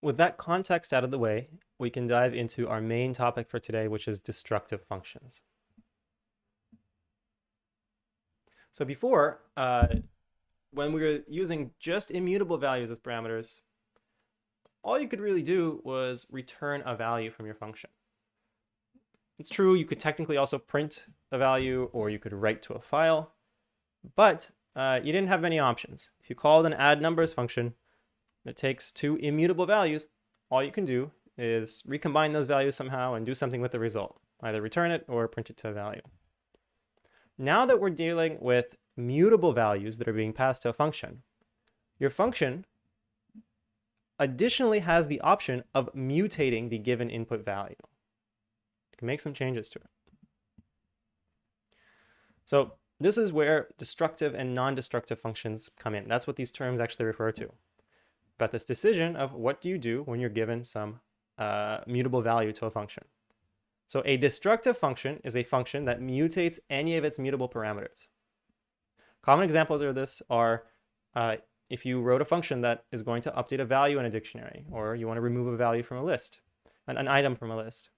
with that context out of the way, we can dive into our main topic for today, which is destructive functions. So before, when we were using just immutable values as parameters, all you could really do was return a value from your function. It's true, you could technically also print a value, or you could write to a file, but you didn't have many options. If you called an add numbers function that takes two immutable values, all you can do is recombine those values somehow and do something with the result, either return it or print it to a value. Now that we're dealing with mutable values that are being passed to a function, your function additionally has the option of mutating the given input value. You can make some changes to it. So this is where destructive and non-destructive functions come in. That's what these terms actually refer to. About this decision of what do you do when you're given some mutable value to a function. So a destructive function is a function that mutates any of its mutable parameters. Common examples of this are if you wrote a function that is going to update a value in a dictionary, or you want to remove a value from a list, an item from a list.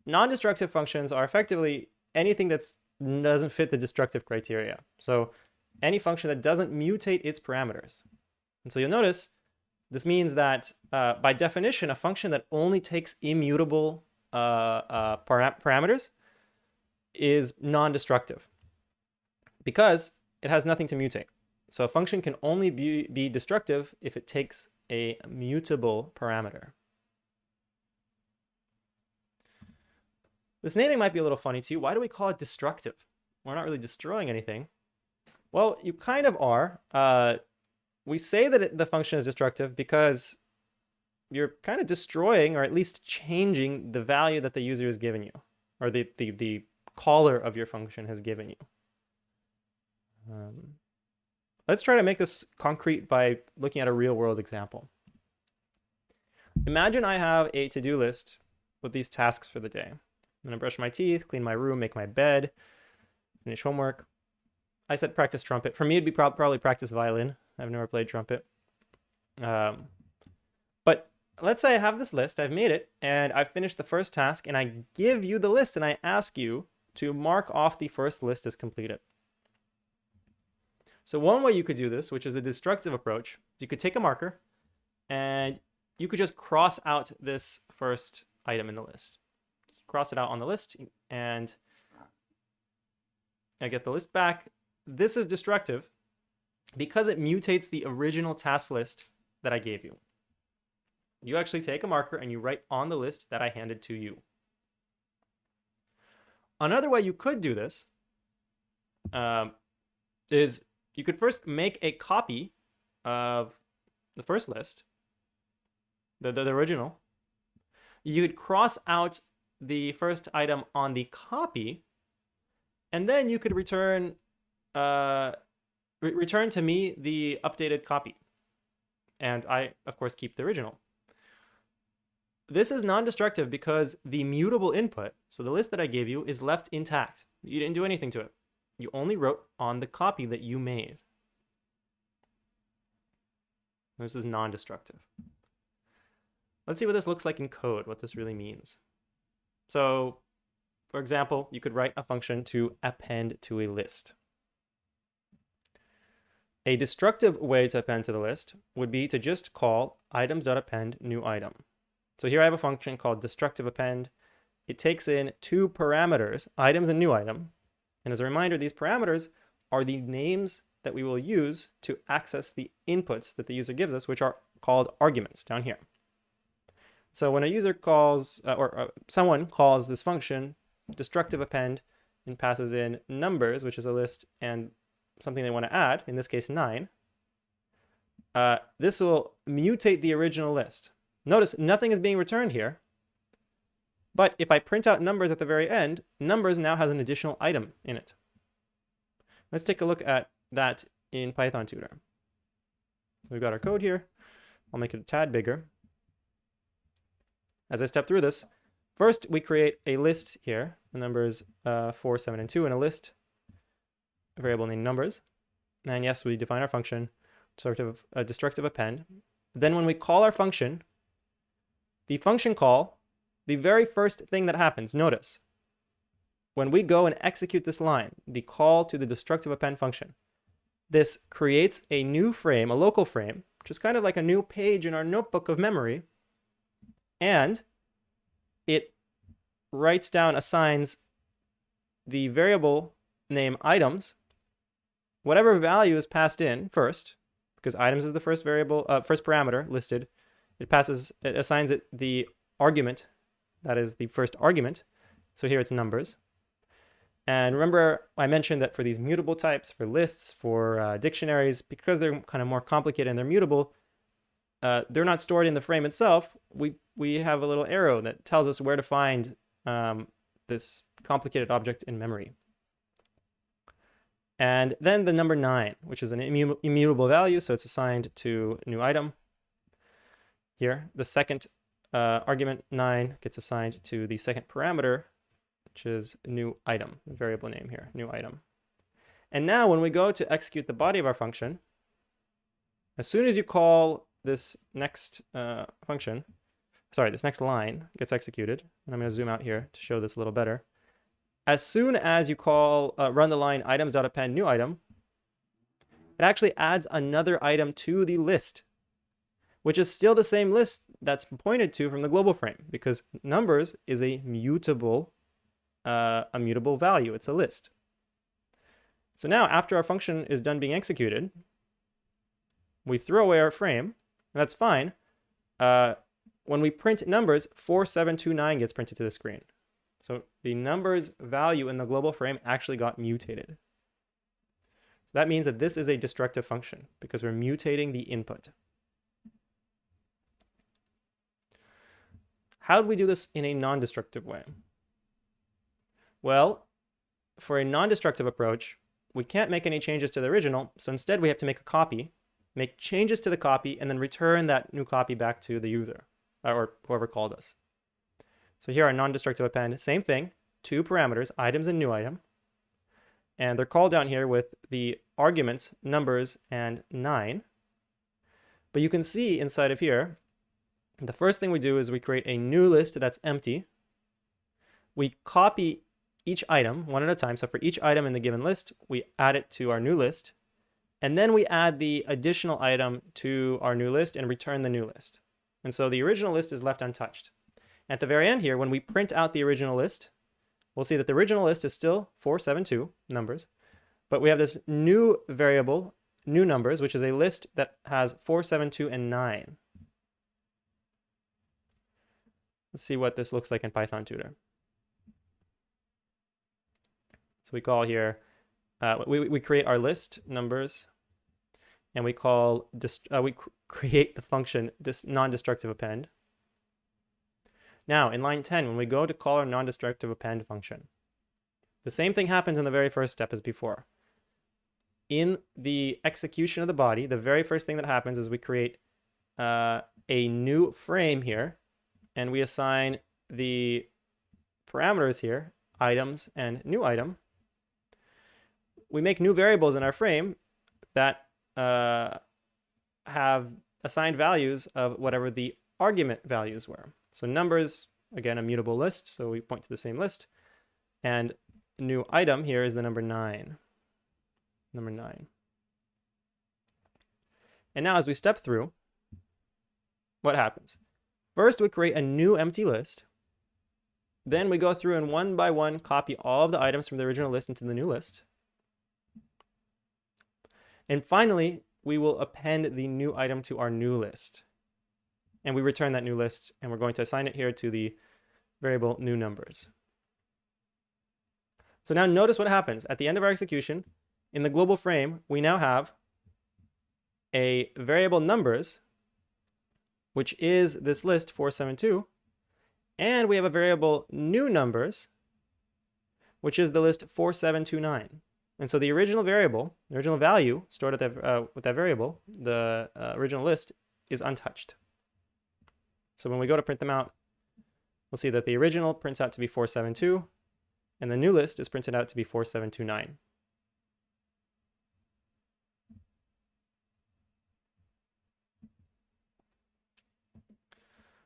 Non-destructive functions are effectively anything that doesn't fit the destructive criteria. So any function that doesn't mutate its parameters. And so you'll notice this means that by definition, a function that only takes immutable parameters is non-destructive because it has nothing to mutate. So a function can only be destructive if it takes a mutable parameter. This naming might be a little funny to you. Why do we call it destructive? We're not really destroying anything. Well, you kind of are. We say that the function is destructive because you're kind of destroying, or at least changing, the value that the user has given you, or the caller of your function has given you. Let's try to make this concrete by looking at a real-world example. Imagine I have a to-do list with these tasks for the day. I'm going to brush my teeth, clean my room, make my bed, finish homework. I said practice trumpet. For me, it'd be probably practice violin. I've never played trumpet. But let's say I have this list, I've made it, and I've finished the first task, and I give you the list, and I ask you to mark off the first list as completed. So one way you could do this, which is the destructive approach, is you could take a marker, and you could just cross out this first item in the list. Cross it out on the list, and I get the list back. This is destructive because it mutates the original task list that I gave you. You actually take a marker and you write on the list that I handed to you. Another way you could do this is you could first make a copy of the first list, the original. You could cross out the first item on the copy, and then you could return return to me the updated copy, and I of course keep the original. This is non-destructive because the mutable input, so the list that I gave you, is left intact. You didn't do anything to it. You only wrote on the copy that you made. This is non-destructive. Let's see what this looks like in code, what this really means. So, for example, you could write a function to append to a list. A destructive way to append to the list would be to just call items.append new item. So here I have a function called destructive append. It takes in two parameters, items and new item. And as a reminder, these parameters are the names that we will use to access the inputs that the user gives us, which are called arguments down here. So when a user calls, someone calls this function destructive append and passes in numbers, which is a list, and something they want to add, in this case 9, this will mutate the original list. Notice nothing is being returned here, but if I print out numbers at the very end, numbers now has an additional item in it. Let's take a look at that in Python Tutor. We've got our code here. I'll make it a tad bigger. As I step through this, first we create a list here, the numbers 4, 7, and 2 in a list, variable named numbers. And yes, we define our function, sort of a destructive append. then when we call our function, the function call, the very first thing that happens, notice, when we go and execute this line, the call to the destructive append function, this creates a new frame, a local frame, which is kind of like a new page in our notebook of memory, and it writes down, assigns the variable name items, whatever value is passed in first, because items is the first variable, first parameter listed. It assigns it the argument, that is the first argument. So here it's numbers. And remember, I mentioned that for these mutable types, for lists, for dictionaries, because they're kind of more complicated and they're mutable, they're not stored in the frame itself. We have a little arrow that tells us where to find this complicated object in memory. And then the number 9, which is an immutable value, so it's assigned to new item. Here, the second argument 9 gets assigned to the second parameter, which is new item, the variable name here, new item. And now when we go to execute the body of our function, as soon as you call this next function, sorry, this next line gets executed, and I'm going to zoom out here to show this a little better. As soon as you call, run the line items.append new item, it actually adds another item to the list, which is still the same list that's pointed to from the global frame, because numbers is a mutable value. It's a list. So now after our function is done being executed, we throw away our frame, and that's fine. When we print numbers, 4729 gets printed to the screen. So the numbers value in the global frame actually got mutated. That means that this is a destructive function because we're mutating the input. How do we do this in a non-destructive way? Well, for a non-destructive approach, we can't make any changes to the original, so instead we have to make a copy, make changes to the copy, and then return that new copy back to the user, or whoever called us. So here our non-destructive append, same thing, 2 parameters, items and new item, and they're called down here with the arguments, numbers, and 9. But you can see inside of here, the first thing we do is we create a new list that's empty. We copy each item one at a time. So for each item in the given list, we add it to our new list. And then we add the additional item to our new list and return the new list. And so the original list is left untouched. At the very end here, when we print out the original list, we'll see that the original list is still 472 numbers, but we have this new variable, new numbers, which is a list that has 472 and 9. Let's see what this looks like in Python Tutor. So we call here, we create our list numbers, and we call create the function non-destructive append. Now in line 10, when we go to call our non-destructive append function, the same thing happens in the very first step as before. In the execution of the body, the very first thing that happens is we create a new frame here, and we assign the parameters here, items and new item. We make new variables in our frame that have assigned values of whatever the argument values were. So numbers, again, a mutable list, so we point to the same list. And new item here is the number 9. Number 9. And now as we step through, what happens? First, we create a new empty list. Then we go through and one by one copy all of the items from the original list into the new list. And finally, we will append the new item to our new list. And we return that new list, and we're going to assign it here to the variable new numbers. So now notice what happens. At the end of our execution, in the global frame, we now have a variable numbers, which is this list 472, and we have a variable new numbers, which is the list 4729. And so the original variable, the original value stored at with that variable, the original list, is untouched. So when we go to print them out, we'll see that the original prints out to be 472, and the new list is printed out to be 4729.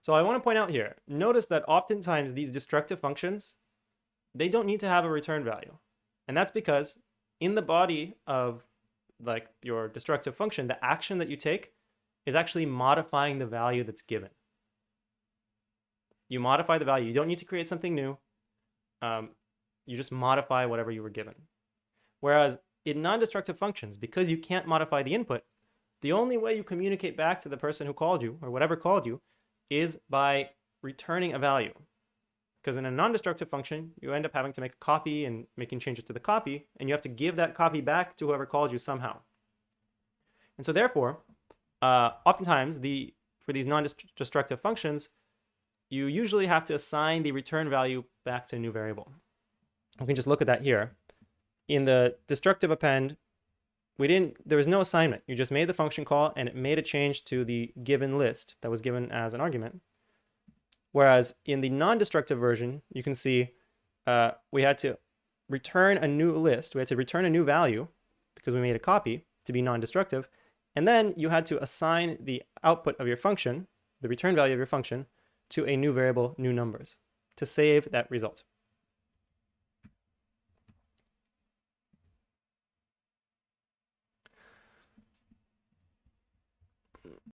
So I want to point out here, notice that oftentimes these destructive functions, they don't need to have a return value. And that's because in the body of like your destructive function, the action that you take is actually modifying the value that's given. You modify the value. You don't need to create something new. You just modify whatever you were given. Whereas in non-destructive functions, because you can't modify the input, the only way you communicate back to the person who called you or whatever called you is by returning a value. Because in a non-destructive function, you end up having to make a copy and making changes to the copy, and you have to give that copy back to whoever called you somehow. And so therefore, oftentimes for these non-destructive functions, you usually have to assign the return value back to a new variable. We can just look at that here. In the destructive append, there was no assignment. You just made the function call and it made a change to the given list that was given as an argument. Whereas in the non-destructive version, you can see we had to return a new list. We had to return a new value because we made a copy to be non-destructive. And then you had to assign the output of your function, the return value of your function, to a new variable, new numbers, to save that result.